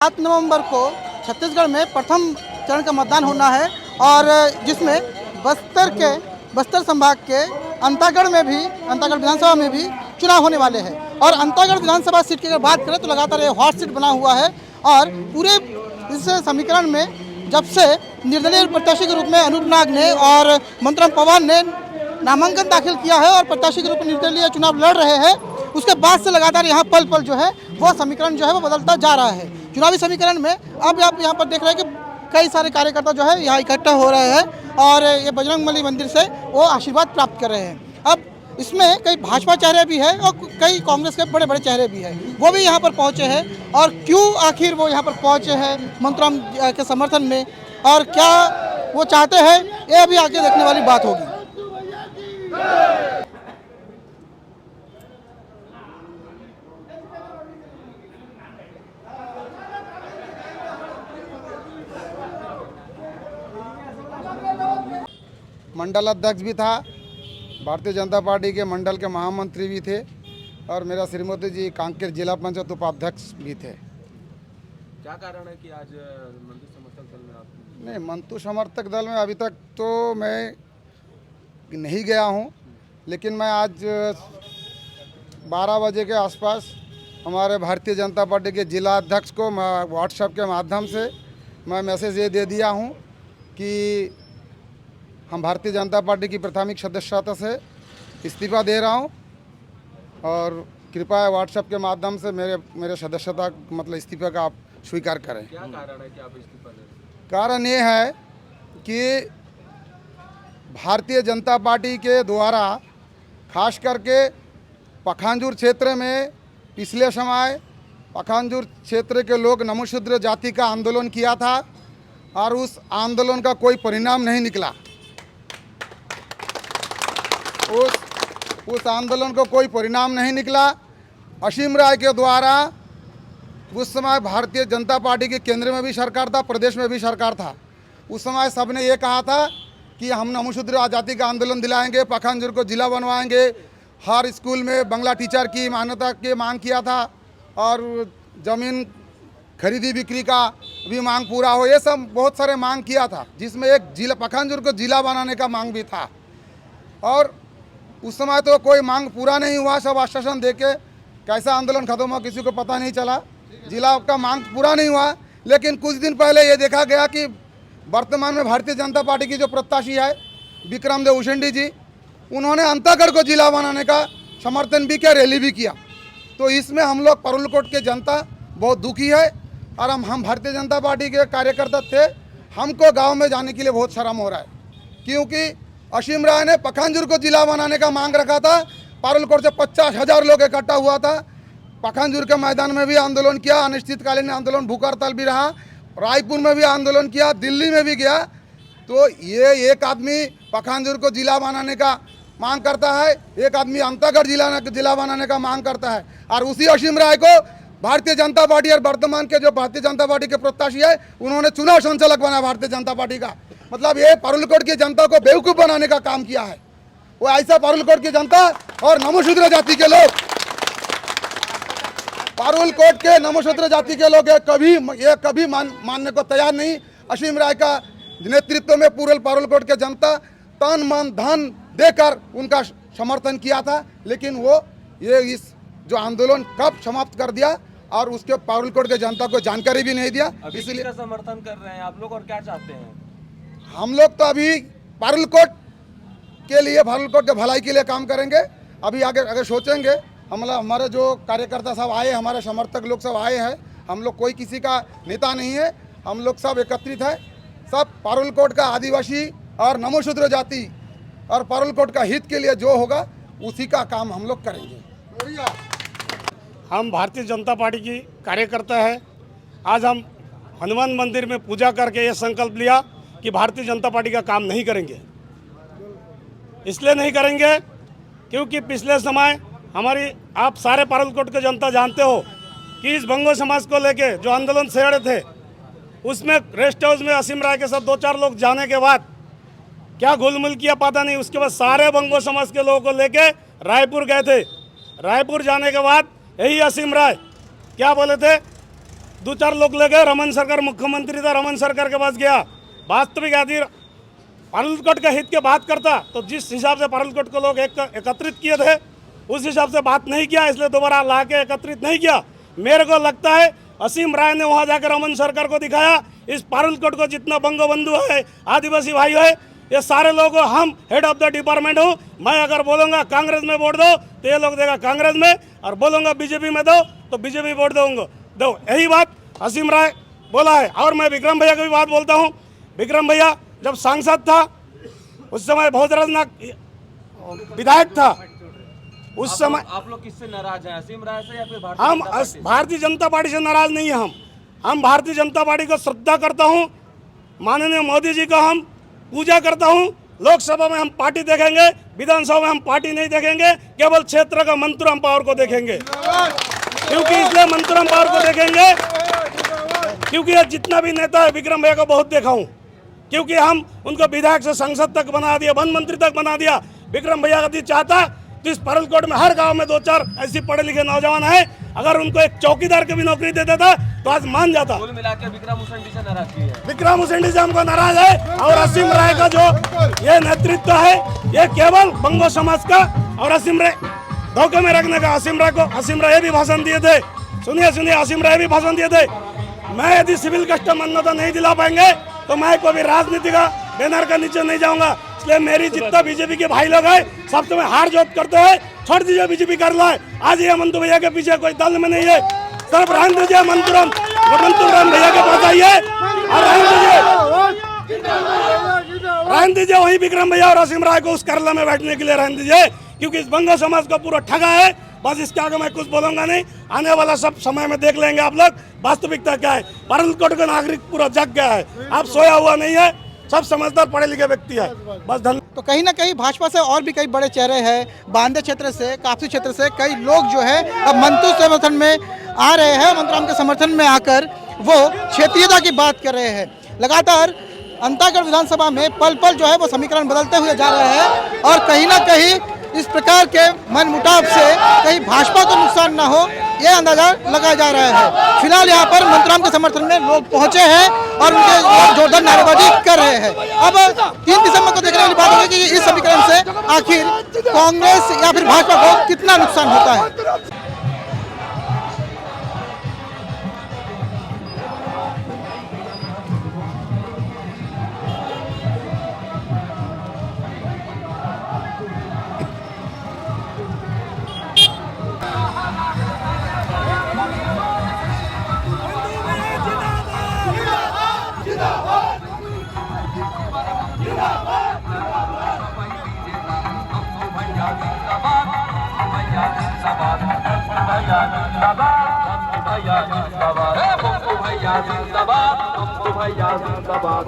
7 नवंबर को छत्तीसगढ़ में प्रथम चरण का मतदान होना है और जिसमें बस्तर संभाग के अंतागढ़ विधानसभा में भी चुनाव होने वाले हैं। और अंतागढ़ विधानसभा सीट की अगर बात करें तो लगातार ये हॉट सीट बना हुआ है और पूरे इस समीकरण में जब से निर्दलीय प्रत्याशी के रूप में अनूप नाग ने और मंत्रम पवार ने नामांकन दाखिल किया है और प्रत्याशी के रूप में निर्दलीय चुनाव लड़ रहे हैं, उसके बाद से लगातार यहाँ पल पल जो है वो समीकरण जो है वो बदलता जा रहा है। चुनावी समीकरण में अब आप यहाँ पर देख रहे हैं कि कई सारे कार्यकर्ता जो है यहाँ इकट्ठा हो रहे हैं और ये बजरंगबली मंदिर से वो आशीर्वाद प्राप्त कर रहे हैं। अब इसमें कई भाजपा चेहरे भी हैं और कई कांग्रेस के बड़े बड़े चेहरे भी हैं, वो भी यहाँ पर पहुँचे हैं। और क्यों आखिर वो यहाँ पर पहुँचे हैं मंत्राम के समर्थन में और क्या वो चाहते हैं, ये अभी आगे देखने वाली बात होगी। मंडल अध्यक्ष भी था, भारतीय जनता पार्टी के मंडल के महामंत्री भी थे और मेरा श्रीमती जी कांकेर जिला पंचायत उपाध्यक्ष भी थे। क्या कारण है कि आज मंतु समर्थक दल में आप? नहीं, मंतु समर्थक दल में अभी तक तो मैं नहीं गया हूं, लेकिन मैं आज 12 बजे के आसपास हमारे भारतीय जनता पार्टी के जिला अध्यक्ष को व्हाट्सएप के माध्यम से मैं मैसेज ये दे दिया हूं कि हम भारतीय जनता पार्टी की प्राथमिक सदस्यता से इस्तीफा दे रहा हूं और कृपया व्हाट्सएप के माध्यम से मेरे सदस्यता मतलब इस्तीफे का आप स्वीकार करें। क्या कारण है कि आप इस्तीफा दे रहे हैं? कारण ये है कि भारतीय जनता पार्टी के द्वारा खास करके पखांजूर क्षेत्र में पिछले समय पखांजूर क्षेत्र के लोग नमोशूद्र जाति का आंदोलन किया था और उस आंदोलन का कोई परिणाम नहीं निकला। उस आंदोलन को कोई परिणाम नहीं निकला। असीम राय के द्वारा उस समय भारतीय जनता पार्टी के केंद्र में भी सरकार था, प्रदेश में भी सरकार था। उस समय सबने ये कहा था कि हम नमोशूद्र जाति का आंदोलन दिलाएंगे, पखांजूर को जिला बनवाएंगे, हर स्कूल में बंगला टीचर की मान्यता की मांग किया था और ज़मीन खरीदी बिक्री का भी मांग पूरा हो, ये सब बहुत सारे मांग किया था, जिसमें एक जिला पखांजूर को जिला बनाने का मांग भी था। और उस समय तो कोई मांग पूरा नहीं हुआ, सब आश्वासन देके कैसा आंदोलन खत्म हुआ किसी को पता नहीं चला, जिला का मांग पूरा नहीं हुआ। लेकिन कुछ दिन पहले ये देखा गया कि वर्तमान में भारतीय जनता पार्टी की जो प्रत्याशी है विक्रमदेव उसेंडी जी, उन्होंने अंतागढ़ को जिला बनाने का समर्थन भी किया, रैली भी किया। तो इसमें हम लोग परुलकोट के जनता बहुत दुखी है और हम भारतीय जनता पार्टी के कार्यकर्ता थे, हमको गाँव में जाने के लिए बहुत शर्म हो रहा है, क्योंकि असीम राय ने पखांजूर को जिला बनाने का मांग रखा था। पारुलकोट से 50,000 लोग इकट्ठा हुआ था, पखांजूर के मैदान में भी आंदोलन किया, अनिश्चितकालीन आंदोलन भूख हड़ताल भी रहा, रायपुर में भी आंदोलन किया, दिल्ली में भी गया। तो ये एक आदमी पखांजूर को जिला बनाने का मांग करता है, एक आदमी अंतागढ़ जिला बनाने का मांग करता है, और उसी असीम राय को भारतीय जनता पार्टी और वर्तमान के जो भारतीय जनता पार्टी के प्रत्याशी है उन्होंने चुनाव संचालक बनाया भारतीय जनता पार्टी का। मतलब ये पारुलकोट की जनता को बेवकूफ़ बनाने का काम किया है। वो ऐसा पारुलकोट की जनता और नमोशूद्र जाति के लोग, पारुलकोट के नमोशूद्र जाति के लोग ये कभी मानने को तैयार नहीं। असीम राय का नेतृत्व में पूरे पारुलकोट के जनता तन मन धन देकर उनका समर्थन किया था, लेकिन वो ये इस जो आंदोलन कब समाप्त कर दिया और उसके पारुलकोट के जनता को जानकारी भी नहीं दिया। इसलिए समर्थन कर रहे हैं आप लोग और क्या चाहते हैं? हम लोग तो अभी पारुलकोट के लिए, पारुलकोट के भलाई के लिए काम करेंगे। अभी आगे अगर सोचेंगे, हमारे जो कार्यकर्ता सब आए, हमारे समर्थक लोग सब आए हैं, हम लोग कोई किसी का नेता नहीं है, हम लोग सब एकत्रित है, सब पारुलकोट का आदिवासी और नमोशूद्र जाति और पारुलकोट का हित के लिए जो होगा उसी का काम हम लोग करेंगे। हम भारतीय जनता पार्टी की कार्यकर्ता है। आज हम हनुमान मंदिर में पूजा करके ये संकल्प लिया कि भारतीय जनता पार्टी का काम नहीं करेंगे। इसलिए नहीं करेंगे क्योंकि पिछले समय हमारी, आप सारे पारुलकोट के जनता जानते हो कि इस बंगो समाज को लेके जो आंदोलन छेड़े थे, उसमें रेस्ट हाउस में असीम राय के साथ 2-4 लोग जाने के बाद क्या घुलमुल किया पता नहीं। उसके बाद सारे बंगो समाज के लोगों को लेके रायपुर गए थे। रायपुर जाने के बाद यही असीम राय क्या बोले थे दो चार लोग ले गए, रमन सरकार मुख्यमंत्री था, रमन सरकार के पास गया। वास्तविक आदि पारुलकोट के हित की बात करता तो जिस हिसाब से पारुलकोट को लोग एकत्रित किए थे उस हिसाब से बात नहीं किया, इसलिए दोबारा ला के एकत्रित नहीं किया। मेरे को लगता है असीम राय ने वहाँ जाकर रमन सरकार को दिखाया, इस पारुलकोट को जितना बंगबंधु है, आदिवासी भाई है, ये सारे लोग हम हेड ऑफ द डिपार्टमेंट हूँ। मैं अगर बोलूँगा कांग्रेस में वोट दो तो ये लोग देगा कांग्रेस में, और बोलूँगा बीजेपी में दो तो बीजेपी वोट दो। यही बात असीम राय बोला है। और मैं विक्रम भैया की भी बात बोलता हूँ। विक्रम भैया जब सांसद था उस समय भोजराज विधायक था, उस समय आप लोग किससे नाराज हैं, असीम राय से या फिर हम भारतीय जनता पार्टी से नाराज नहीं है। हम भारतीय जनता पार्टी को श्रद्धा करता हूँ, माननीय मोदी जी को हम पूजा करता हूँ। लोकसभा में हम पार्टी देखेंगे, विधानसभा में हम पार्टी नहीं देखेंगे, केवल क्षेत्र का मंत्रुम पावर को देखेंगे। क्योंकि इसलिए मंत्रुम पावर को देखेंगे क्योंकि ये जितना भी नेता है विक्रम भैया को बहुत देखा हूँ, क्योंकि हम उनको विधायक से संसद तक बना दिया, वन मंत्री तक बना दिया। विक्रम भैया यदि चाहता तो इस पारुलकोट में हर गांव में 2-4 ऐसी पढ़े लिखे नौजवान हैं, अगर उनको एक चौकीदार की भी नौकरी दे देता तो आज मान जाता। कुल मिलाकर विक्रम उसेंडी से नाराजगी है। विक्रम उसेंडी से हमको नाराज है। और असीम राय का जो ये नेतृत्व है ये केवल बंगो समाज का और असीम राय धोखे में रखने का। असीम राय भी भाषण दिए थे, सुनिए असीम राय भी भाषण दिए थे, मैं यदि सिविल कस्टम मान्यता नहीं दिला पाएंगे तो मैं कोई राजनीति का बैनर का नीचे नहीं जाऊंगा। इसलिए मेरी जितना बीजेपी के भाई लोग हैं सब तुम्हें हार जोत करते हैं, छोड़ दीजिए बीजेपी कर लो। आज ये मंतु भैया के पीछे कोई दल में नहीं है, सिर्फ रहने दीजिए मंतुराम भैया के पास आइए और रहने दीजिए वही विक्रम भैया और असीम राय को उस करला में बैठने के लिए रहने दीजिए, क्योंकि इस बंगो समाज को पूरा ठगा है। बस इसके आगे मैं कुछ बोलूंगा नहीं, आने वाला सब समय में देख लेंगे आप लोग वास्तविकता क्या है। पारुलकोट का नागरिक पूरा जग गया है, आप सोया हुआ नहीं है, सब समझदार पढ़े लिखे व्यक्ति है। बस तो कहीं ना कहीं भाजपा से और भी कई बड़े चेहरे हैं, बांदे क्षेत्र से, काफी क्षेत्र से कई लोग जो है अब मंतु समर्थन में आ रहे हैं। मंतुराम के समर्थन में आकर वो क्षेत्रीयता की बात कर रहे हैं। लगातार अंतागढ़ विधानसभा में पल पल जो है वो समीकरण बदलते हुए जा रहे हैं और कहीं ना कहीं इस प्रकार के मनमुटाव से कहीं भाजपा को नुकसान ना हो ये अंदाजा लगाया जा रहा है। फिलहाल यहाँ पर मंतुराम के समर्थन में लोग पहुंचे हैं और उनके जोरदार नारेबाजी कर रहे हैं। अब 3 दिसंबर को देखने वाली बात होगी कि इस समीकरण से आखिर कांग्रेस या फिर भाजपा को कितना नुकसान होता है। भैया जिंदाबाद